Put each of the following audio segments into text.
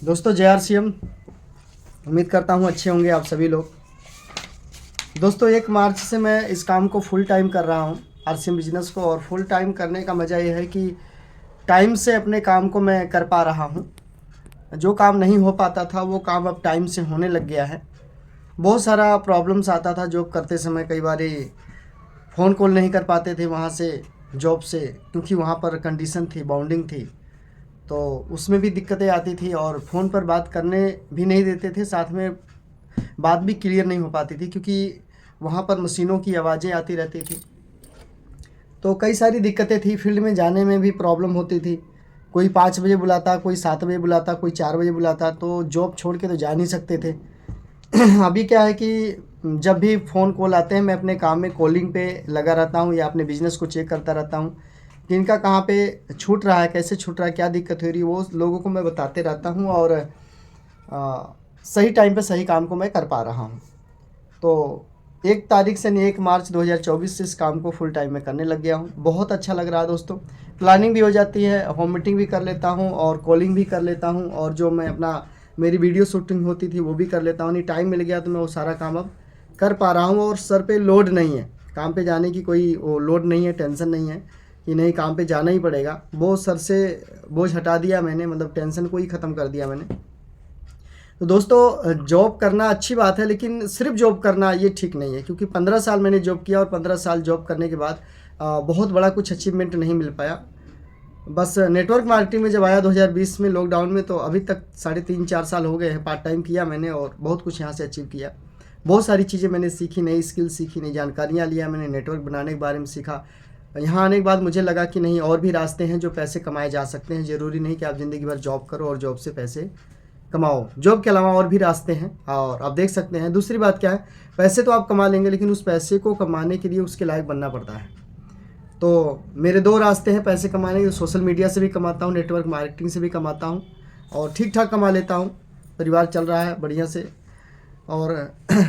दोस्तों जय RCM। उम्मीद करता हूँ अच्छे होंगे आप सभी लोग। दोस्तों 1 मार्च से मैं इस काम को फुल टाइम कर रहा हूँ, RCM बिजनेस को। और फुल टाइम करने का मज़ा ये है कि टाइम से अपने काम को मैं कर पा रहा हूँ। जो काम नहीं हो पाता था वो काम अब टाइम से होने लग गया है। बहुत सारा प्रॉब्लम्स आता था जॉब करते समय, कई बार फ़ोन कॉल नहीं कर पाते थे वहाँ से जॉब से, क्योंकि वहाँ पर कंडीशन थी, बाउंडिंग थी, तो उसमें भी दिक्कतें आती थी। और फ़ोन पर बात करने भी नहीं देते थे, साथ में बात भी क्लियर नहीं हो पाती थी, क्योंकि वहाँ पर मशीनों की आवाज़ें आती रहती थी। तो कई सारी दिक्कतें थी, फील्ड में जाने में भी प्रॉब्लम होती थी। कोई 5 बजे बुलाता, कोई 7 बजे बुलाता, कोई 4 बजे बुलाता, तो जॉब छोड़ के तो जा नहीं सकते थे। अभी क्या है कि जब भी फ़ोन कॉल आते हैं मैं अपने काम में कॉलिंग पे लगा रहता हूँ या अपने बिज़नेस को चेक करता रहता हूँ कि इनका कहाँ पे छूट रहा है, कैसे छूट रहा है, क्या दिक्कत हो रही है, वो लोगों को मैं बताते रहता हूँ। और सही टाइम पे सही काम को मैं कर पा रहा हूँ। तो 1 तारीख से नहीं, 1 मार्च 2024 से इस काम को फुल टाइम में करने लग गया हूँ। बहुत अच्छा लग रहा है दोस्तों। प्लानिंग भी हो जाती है, होम मीटिंग भी कर लेता हूँ और कॉलिंग भी कर लेता हूँ, और जो मैं अपना मेरी वीडियो शूटिंग होती थी वो भी कर लेता हूँ। नहीं, टाइम मिल गया तो मैं वो सारा काम अब कर पा रहा हूँ। और सर पे लोड नहीं है, काम पे जाने की कोई वो लोड नहीं है, टेंशन नहीं है कि नहीं काम पे जाना ही पड़ेगा। वो सर से बोझ हटा दिया मैंने, मतलब टेंशन को ही ख़त्म कर दिया मैंने। तो दोस्तों जॉब करना अच्छी बात है, लेकिन सिर्फ जॉब करना ये ठीक नहीं है, क्योंकि 15 साल मैंने जॉब किया और 15 साल जॉब करने के बाद बहुत बड़ा कुछ अचीवमेंट नहीं मिल पाया। बस नेटवर्क मार्केटिंग में जब आया 2020 में लॉकडाउन में, तो अभी तक 3.5-4 साल हो गए हैं। पार्ट टाइम किया मैंने और बहुत कुछ यहाँ से अचीव किया। बहुत सारी चीज़ें मैंने सीखी, नई स्किल सीखी, नई जानकारियाँ लिया मैंने, नेटवर्क बनाने के बारे में सीखा। यहाँ आने के बाद मुझे लगा कि नहीं, और भी रास्ते हैं जो पैसे कमाए जा सकते हैं। ज़रूरी नहीं कि आप ज़िंदगी भर जॉब करो और जॉब से पैसे कमाओ। जॉब के अलावा और भी रास्ते हैं और आप देख सकते हैं। दूसरी बात क्या है, पैसे तो आप कमा लेंगे, लेकिन उस पैसे को कमाने के लिए उसके लायक बनना पड़ता है। तो मेरे 2 रास्ते हैं पैसे कमाने के। सोशल मीडिया से भी कमाता हूँ, नेटवर्क मार्केटिंग से भी कमाता हूँ और ठीक ठाक कमा लेता हूँ। परिवार चल रहा है बढ़िया से, और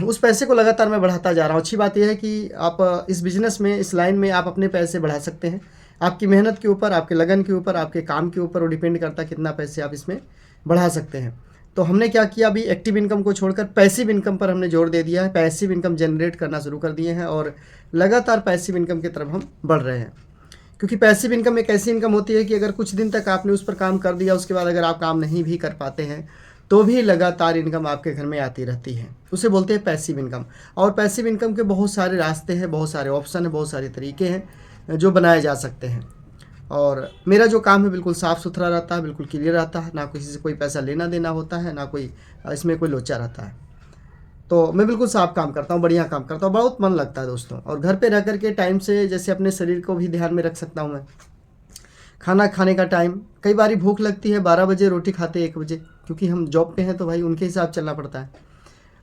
उस पैसे को लगातार मैं बढ़ाता जा रहा हूँ। अच्छी बात यह है कि आप इस बिज़नेस में, इस लाइन में आप अपने पैसे बढ़ा सकते हैं। आपकी मेहनत के ऊपर, आपके लगन के ऊपर, आपके काम के ऊपर वो डिपेंड करता है कितना पैसे आप इसमें बढ़ा सकते हैं। तो हमने क्या किया, अभी एक्टिव इनकम को छोड़कर पैसिव इनकम पर हमने जोर दे दिया है। पैसिव इनकम जनरेट करना शुरू कर दिए हैं और लगातार पैसिव इनकम की तरफ हम बढ़ रहे हैं। क्योंकि पैसिव इनकम एक ऐसी इनकम होती है कि अगर कुछ दिन तक आपने उस पर काम कर दिया, उसके बाद अगर आप काम नहीं भी कर पाते हैं तो भी लगातार इनकम आपके घर में आती रहती है। उसे बोलते हैं पैसिव इनकम। और पैसिव इनकम के बहुत सारे रास्ते हैं, बहुत सारे ऑप्शन हैं, बहुत सारे तरीके हैं जो बनाए जा सकते हैं। और मेरा जो काम है बिल्कुल साफ़ सुथरा रहता है, बिल्कुल क्लियर रहता है, ना किसी से कोई पैसा लेना देना होता है, ना कोई इसमें कोई लोचा रहता है। तो मैं बिल्कुल साफ काम करता हूँ, बढ़िया काम करता हूँ, बहुत मन लगता है दोस्तों। और घर पे रह कर के टाइम से जैसे अपने शरीर को भी ध्यान में रख सकता हूँ मैं। खाना खाने का टाइम, कई बारी भूख लगती है 12 बजे, रोटी खाते 1 बजे, क्योंकि हम जॉब पे हैं तो भाई उनके हिसाब चलना पड़ता है।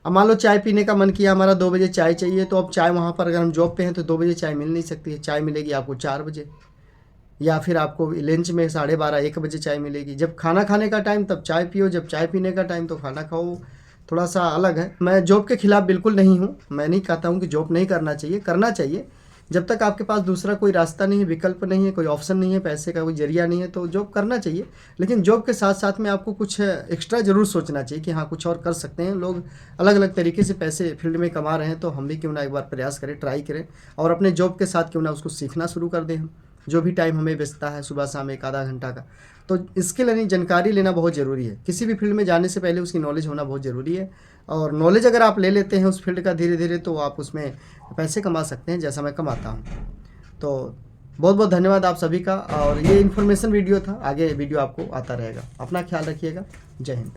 अब मान लो चाय पीने का मन किया, हमारा 2 बजे चाय चाहिए, तो अब चाय वहाँ पर अगर हम जॉब पे हैं तो 2 बजे चाय मिल नहीं सकती है। चाय मिलेगी आपको 4 बजे, या फिर आपको लंच में 12:30-1 बजे चाय मिलेगी। जब खाना खाने का टाइम तब चाय पियो, जब चाय पीने का टाइम तो खाना खाओ। थोड़ा सा अलग है। मैं जॉब के खिलाफ़ बिल्कुल नहीं हूँ। मैं नहीं कहता हूँ कि जॉब नहीं करना चाहिए, करना चाहिए। जब तक आपके पास दूसरा कोई रास्ता नहीं है, विकल्प नहीं है, कोई ऑप्शन नहीं है, पैसे का कोई जरिया नहीं है, तो जॉब करना चाहिए। लेकिन जॉब के साथ साथ में आपको कुछ एक्स्ट्रा ज़रूर सोचना चाहिए कि हाँ, कुछ और कर सकते हैं। लोग अलग अलग तरीके से पैसे फील्ड में कमा रहे हैं, तो हम भी क्यों ना एक बार प्रयास करें, ट्राई करें, और अपने जॉब के साथ क्यों ना उसको सीखना शुरू कर दें हम। जो भी टाइम हमें बचता है सुबह शाम 1 आधा घंटा का, तो स्किल यानी जानकारी लेना बहुत ज़रूरी है। किसी भी फील्ड में जाने से पहले उसकी नॉलेज होना बहुत ज़रूरी है। और नॉलेज अगर आप ले लेते हैं उस फील्ड का धीरे धीरे, तो आप उसमें पैसे कमा सकते हैं, जैसा मैं कमाता हूँ। तो बहुत बहुत धन्यवाद आप सभी का। और ये इन्फॉर्मेशन वीडियो था, आगे वीडियो आपको आता रहेगा। अपना ख्याल रखिएगा। जय हिंद।